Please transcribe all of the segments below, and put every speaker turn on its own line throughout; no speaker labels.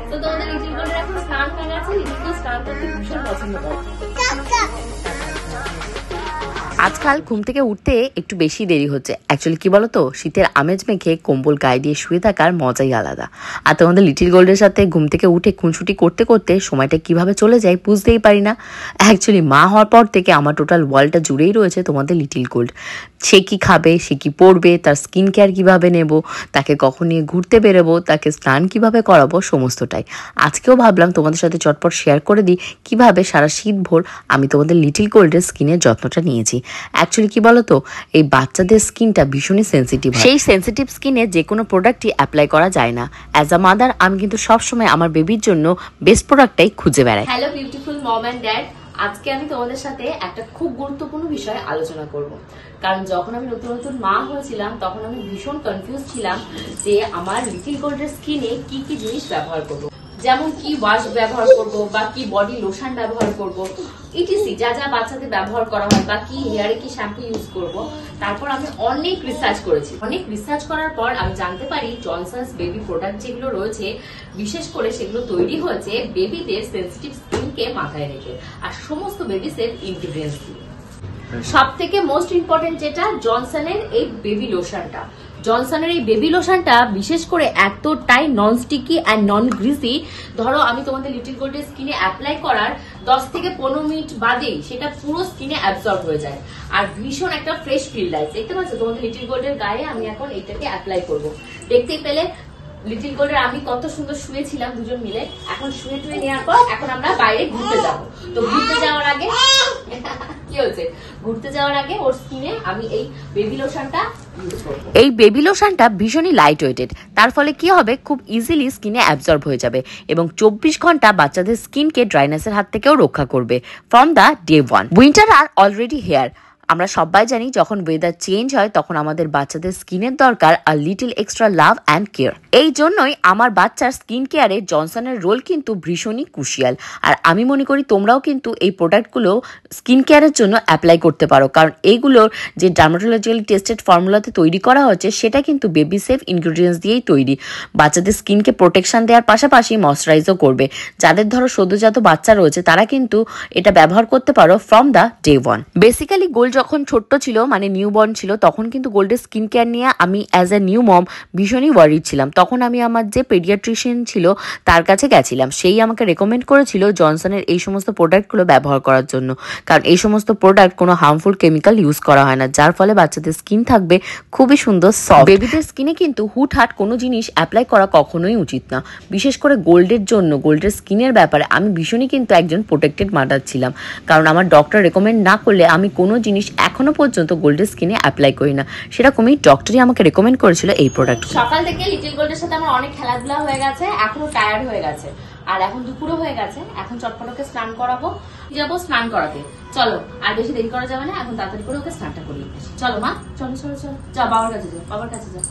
তো তোমাদের লিটিল গোল্ডের এখন স্নান হয়ে গেছে। লিটিল গোল্ড স্নান করতে ভীষণ পছন্দ করে। আজকাল ঘুম থেকে উঠতে একটু বেশি দেরি হচ্ছে। অ্যাকচুয়ালি কি বলতো, শীতের আমেজ মেখে কম্বল গায়ে দিয়ে শুয়ে থাকার মজাই আলাদা। আর তোমাদের লিটিল গোল্ডের সাথে ঘুম থেকে উঠে খুনসুটি করতে করতে সময়টা কিভাবে চলে যায় বুঝতেই পারি না। অ্যাকচুয়ালি মা হওয়ার পর থেকে আমার টোটাল ওয়ার্ল্ডটা জুড়েই রয়েছে তোমাদের লিটিল গোল্ড। সে কি খাবে, সে কি পরবে, তার স্কিন কেয়ার কীভাবে নেব, তাকে কখন নিয়ে ঘুরতে বেরোবো, তাকে স্নান কিভাবে করাবো, সমস্তটাই আজকেও ভাবলাম তোমাদের সাথে চটপট শেয়ার করে দিই কিভাবে সারা শীত ভোর আমি তোমাদের লিটিল গোল্ডের স্কিনের যত্নটা নিয়েছি। অ্যাকচুয়ালি কি বলতো, এই বাচ্চাদের স্কিনটা ভীষণই সেন্সিটিভ। সেই সেন্সিটিভ স্কিনে যে কোনো প্রোডাক্টই অ্যাপ্লাই করা যায় না। অ্যাজ আ মাদার আমি কিন্তু সবসময় আমার বেবির জন্য বেস্ট প্রোডাক্টটাই খুঁজে বেড়াই। Hello beautiful mom and dad, আজকে আমি তোমাদের সাথে একটা খুব গুরুত্বপূর্ণ বিষয়ে আলোচনা করব। কারণ যখন আমি নতুন নতুন মা হয়েছিলাম তখন আমি ভীষণ কনফিউজ ছিলাম যে আমার লিটিল গোল্ডের স্কিনে কি কি জিনিস ব্যবহার করব, যেমন কি ওয়াশ ব্যবহার করব বা কি বডি লোশন ব্যবহার করব, ইটিসি যা যা বাচ্চাদের ব্যবহার করা হয়, বা কি হেয়ারে কি শ্যাম্পু ইউজ করব। তারপর আমি অনেক রিসার্চ করেছি। অনেক রিসার্চ করার পর আমি জানতে পারি জনসনস বেবি প্রোডাক্ট যেগুলো রয়েছে বিশেষ করে সেগুলো তৈরি হয়েছে বেবিদের সেন্সিটিভ স্কিনকে মাথায় রেখে আর সমস্ত বেবি সেফ ইনগ্রিডিয়েন্টস দিয়ে। সব থেকে মোস্ট ইম্পর্টেন্ট যেটা জনসনের এই বেবি লোশনটা। জনসনের এই বেবি লোশনটা বিশেষ করে এতটাই non sticky and non greasy. ধরো আমি তোমাদের লিটিল গোল্ডের স্কিনে অ্যাপ্লাই করার 10 থেকে 15 মিনিট বাদেই সেটা পুরো স্কিনে অ্যাবজর্ব হয়ে যায় আর ভীষণ একটা ফ্রেশ ফিল দেয়। দেখতে পাচ্ছ তোমাদের লিটিল গোল্ডের গায়ে আমি এখন এইটাকে অ্যাপ্লাই করব। দেখতেই পেলে লিটিল গোল্ডের আমি কত সুন্দর শুয়েছিলাম দুজন মিলে। এখন শুয়ে টুয়ে নেওয়ার পর এখন আমরা বাইরে ঘুরতে যাবো। তো ঘুরতে যাওয়ার আগে কি হয়েছে, ঘুরতে যাওয়ার আগে ওর স্কিনে আমি এই বেবি লোশনটা ইউজ করব। এই বেবি লোশনটা ভীষণই লাইট ওয়েটেড, তার ফলে কি হবে, খুব ইজিলি স্কিনে অ্যাবজর্ব হয়ে যাবে এবং 24 ঘন্টা বাচ্চাদের স্কিনকে ড্রাইনেসের হাত থেকেও রক্ষা করবে from the day one. Winter are already here. আমরা সবাই জানি যখন ওয়েদার চেঞ্জ হয় তখন আমাদের বাচ্চাদের স্কিনের দরকার আর little extra love and care. এই জন্যই আমার বাচ্চার স্কিন কেয়ারে জনসনের রোল কিন্তু ভীষণই ক্রুশিয়াল। আর আমি মনে করি তোমরাও কিন্তু এই প্রোডাক্টগুলো স্কিন কেয়ারের জন্য অ্যাপ্লাই করতে পারো, কারণ এইগুলোর যে ডার্মাটোলজিক্যালি টেস্টেড ফর্মুলাতে তৈরি করা হচ্ছে সেটা কিন্তু বেবি সেফ ইনগ্রিডিয়েন্টস দিয়েই তৈরি। বাচ্চাদের স্কিনকে প্রোটেকশন দেওয়ার পাশাপাশি ময়শ্চারাইজও করবে। যাদের ধরো সদ্যজাত বাচ্চা রয়েছে তারা কিন্তু এটা ব্যবহার করতে পারো from the day one. Basically gold যখন ছোট্ট ছিল, মানে নিউবর্ন ছিল, তখন কিন্তু গোল্ডের স্কিন কেয়ার নিয়ে আমি অ্যাজ এ নিউ মম ভীষণই ওয়ারিড ছিলাম। তখন আমি আমার যে পেডিয়াট্রিশিয়ান ছিল তার কাছে গেছিলাম, সেই আমাকে রেকমেন্ড করেছিল জনসনের এই সমস্ত প্রোডাক্টগুলো ব্যবহার করার জন্য, কারণ এই সমস্ত প্রোডাক্ট কোনো হার্মফুল কেমিক্যাল ইউজ করা হয় না, যার ফলে বাচ্চাদের স্কিন থাকবে খুবই সুন্দর সফট। বেবিদের স্কিনে কিন্তু হুটহাট কোনো জিনিস অ্যাপ্লাই করা কখনোই উচিত না, বিশেষ করে গোল্ডের জন্য। গোল্ডের স্কিনের ব্যাপারে আমি ভীষণই কিন্তু একজন প্রোটেক্টেড মাদার ছিলাম, কারণ আমার ডক্টর রেকমেন্ড না করলে আমি কোনো জিনিস এখনো পর্যন্ত গোল্ডের স্কিনে অ্যাপ্লাই করি না। সেরকমই ডক্টরই আমাকে রেকমেন্ড করেছিল এই প্রোডাক্ট। সকাল থেকে লিটিল গোল্ডের সাথে আমার অনেক খেলাধুলা হয়ে গেছে, এখনো টায়ার্ড হয়ে গেছে আর এখন দুপুরও হয়ে গেছে। এখন চটপট ওকে স্নান করাবো, যাবো স্নান করাতে। চলো আর বেশি দেরি করা যাবে না, এখন তাড়াতাড়ি করে ওকে স্নানটা করিয়ে। চলো মা, চলো চলো চলো, যাও বাবার কাছে যাও, বাবার কাছে যাও।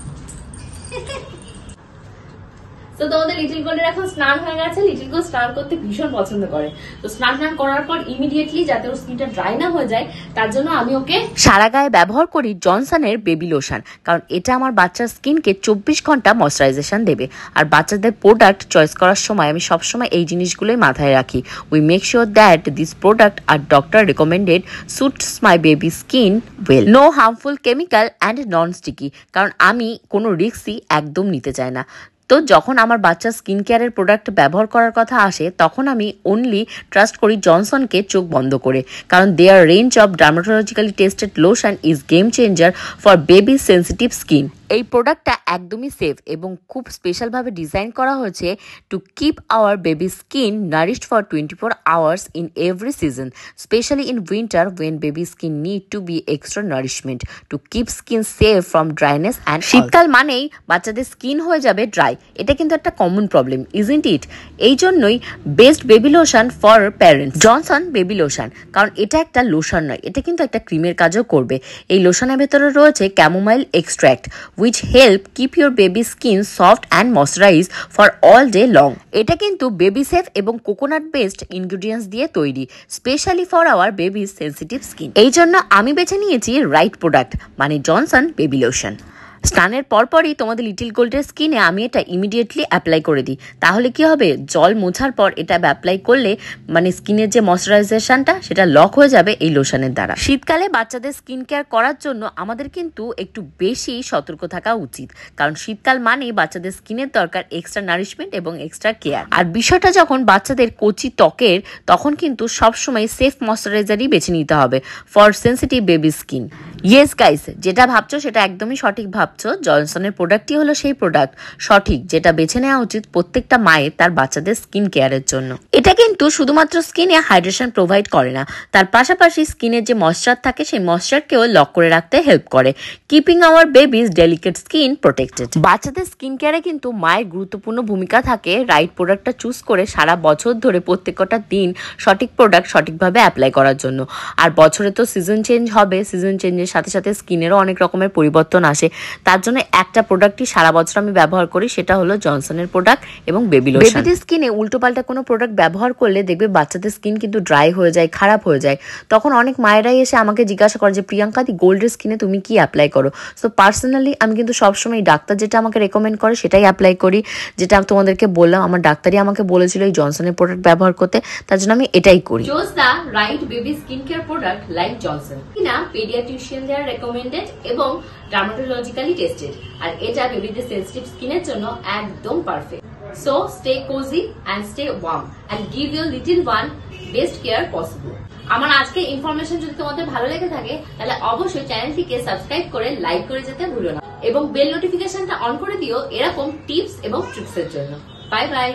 তো তোমাদের লিটিল গোল্ডের এখন স্নান হয়ে গেছে। লিটিল গোল্ড স্নান করতে ভীষণ পছন্দ করে, তো স্নান করার পর ইমিডিয়েটলি যাতে ওর স্কিনটা ড্রাই না হয়ে যায় তার জন্য আমি ওকে সারা গায়ে ব্যবহার করি জনসনের বেবি লোশন, কারণ এটা আমার বাচ্চার স্কিনকে 24 ঘন্টা ময়শ্চারাইজেশন দেবে। আর বাচ্চাদের প্রোডাক্ট চয়েস করার সময় আমি সবসময় এই জিনিসগুলোই মাথায় রাখি। We make sure that this product are doctor recommended suits my baby skin well, no harmful chemical and non sticky, কারণ আমি কোনো রিস্কই একদম নিতে চাই না। তো যখন আমার বাচ্চার স্কিন কেয়ারের প্রোডাক্ট ব্যবহার করার কথা আসে তখন আমি অনলি ট্রাস্ট করি জনসনকে চোখ বন্ধ করে, কারণ their range of dermatologically tested lotion is game changer for baby sensitive skin. এই প্রোডাক্টটা একদমই সেফ এবং খুব স্পেশালভাবে ডিজাইন করা হয়েছে to keep our baby skin nourished for 24 hours in every season, specially in winter when baby skin need to be extra nourishment to keep skin safe from dryness and. শীতকাল মানেই বাচ্চাদের skin হয়ে যাবে dry, এটা কিন্তু একটা common problem, isn't it? এই জন্যই best baby lotion for parents Johnson baby lotion, কারণ এটা একটা লোশন নয়, এটা কিন্তু একটা ক্রিমের কাজও করবে। এই লোশনের ভেতরে রয়েছে chamomile extract which help keep your baby skin soft and moisturized for all day long. এটা কিন্তু বেবি সেফ এবং কোকোনাট বেসড ইনগ্রিডিয়েন্টস দিয়ে তৈরি, specially for our babies sensitive skin. এই জন্য আমি বেছে নিয়েছি রাইট প্রোডাক্ট, মানে জনসন বেবি লোশন। স্নানের পরপরই তোমাদের লিটিল গোল্ডের স্কিনে আমি এটা ইমিডিয়েটলি অ্যাপ্লাই করে দিই। তাহলে কি হবে, জল মোছার পর এটা অ্যাপ্লাই করলে মানে স্কিনের যে ময়শ্চারাইজেশনটা সেটা লক হয়ে যাবে এই লোশনের দ্বারা। শীতকালে বাচ্চাদের স্কিন কেয়ার করার জন্য আমাদের কিন্তু একটু বেশি সতর্ক থাকা উচিত, কারণ শীতকাল মানেই বাচ্চাদের স্কিনের দরকার এক্সট্রা নারিশমেন্ট এবং এক্সট্রা কেয়ার। আর বিষয়টা যখন বাচ্চাদের কচি ত্বকের, তখন কিন্তু সবসময় সেফ ময়শ্চারাইজারই বেছে নিতে হবে for sensitive baby skin. Yes guys, যেটা ভাবছো সেটা একদমই সঠিক ভাবছো। জনসনের প্রোডাক্টই হলো সেই প্রোডাক্ট সঠিক, যেটা বেছে নেওয়া উচিত প্রত্যেকটা মায়ের তার বাচ্চাদের স্কিন কেয়ারের জন্য। এটা কিন্তু শুধুমাত্র স্কিনে হাইড্রেশন প্রোভাইড করে না, তার পাশাপাশি স্কিনের যে ময়শ্চার থাকে সেই ময়শ্চারকেও লক করে রাখতে হেল্প করে, keeping our babies delicate skin protected. বাচ্চাদের স্কিন কেয়ারে কিন্তু মায়ের গুরুত্বপূর্ণ ভূমিকা থাকে রাইট প্রোডাক্টটা চুজ করে সারা বছর ধরে প্রত্যেকটা দিন সঠিক প্রোডাক্ট সঠিকভাবে অ্যাপ্লাই করার জন্য। আর বছরে তো সিজন চেঞ্জ হবে, সিজন চেঞ্জের সাথে সাথে স্কিনেরও অনেক রকমের পরিবর্তন আসে। তার জন্য একটা প্রোডাক্টই সারা বছর আমি ব্যবহার করি, সেটা হলো জনসনের প্রোডাক্ট এবং বেবি লোশন। বেবিদের স্কিনে উল্টোপাল্টা কোনো প্রোডাক্ট ব্যবহার করলে দেখবে বাচ্চাদের স্কিন কিন্তু ড্রাই হয়ে যায়, খারাপ হয়ে যায়। তখন অনেক মায়েরাই এসে আমাকে জিজ্ঞাসা করে যে প্রিয়াঙ্কা দি গোল্ডের স্কিনে তুমি কি অ্যাপ্লাই করো? সো পার্সোনালি আমি কিন্তু সবসময় ডাক্তার যেটা আমাকে রেকমেন্ড করে সেটাই অ্যাপ্লাই করি। যেটা তোমাদেরকে বললাম, আমার ডাক্তারই আমাকে বলেছিল এই জনসনের প্রোডাক্ট ব্যবহার করতে, তার জন্য আমি এটাই করি।
Choose the right baby skincare product like Johnson. কিনা পেডিয়াট্রিশিয়ান দ্বারা রেকমেন্ডেড এবং ডার্মাটোলজিক্যালি টেস্টেড, আর এটা বেবিদের সেনসিটিভ স্কিনের জন্য একদম perfect. So stay cozy and stay warm and give your little one best care possible. আমার আজকে ইনফরমেশন যদি তোমাদের ভালো লেগে থাকে তাহলে অবশ্যই চ্যানেলটিকে সাবস্ক্রাইব করে লাইক করে যেতে ভুলো না এবং বেল নোটিফিকেশনটা অন করে দিও এরকম টিপস এবং ট্রিক্সের জন্য। Bye bye.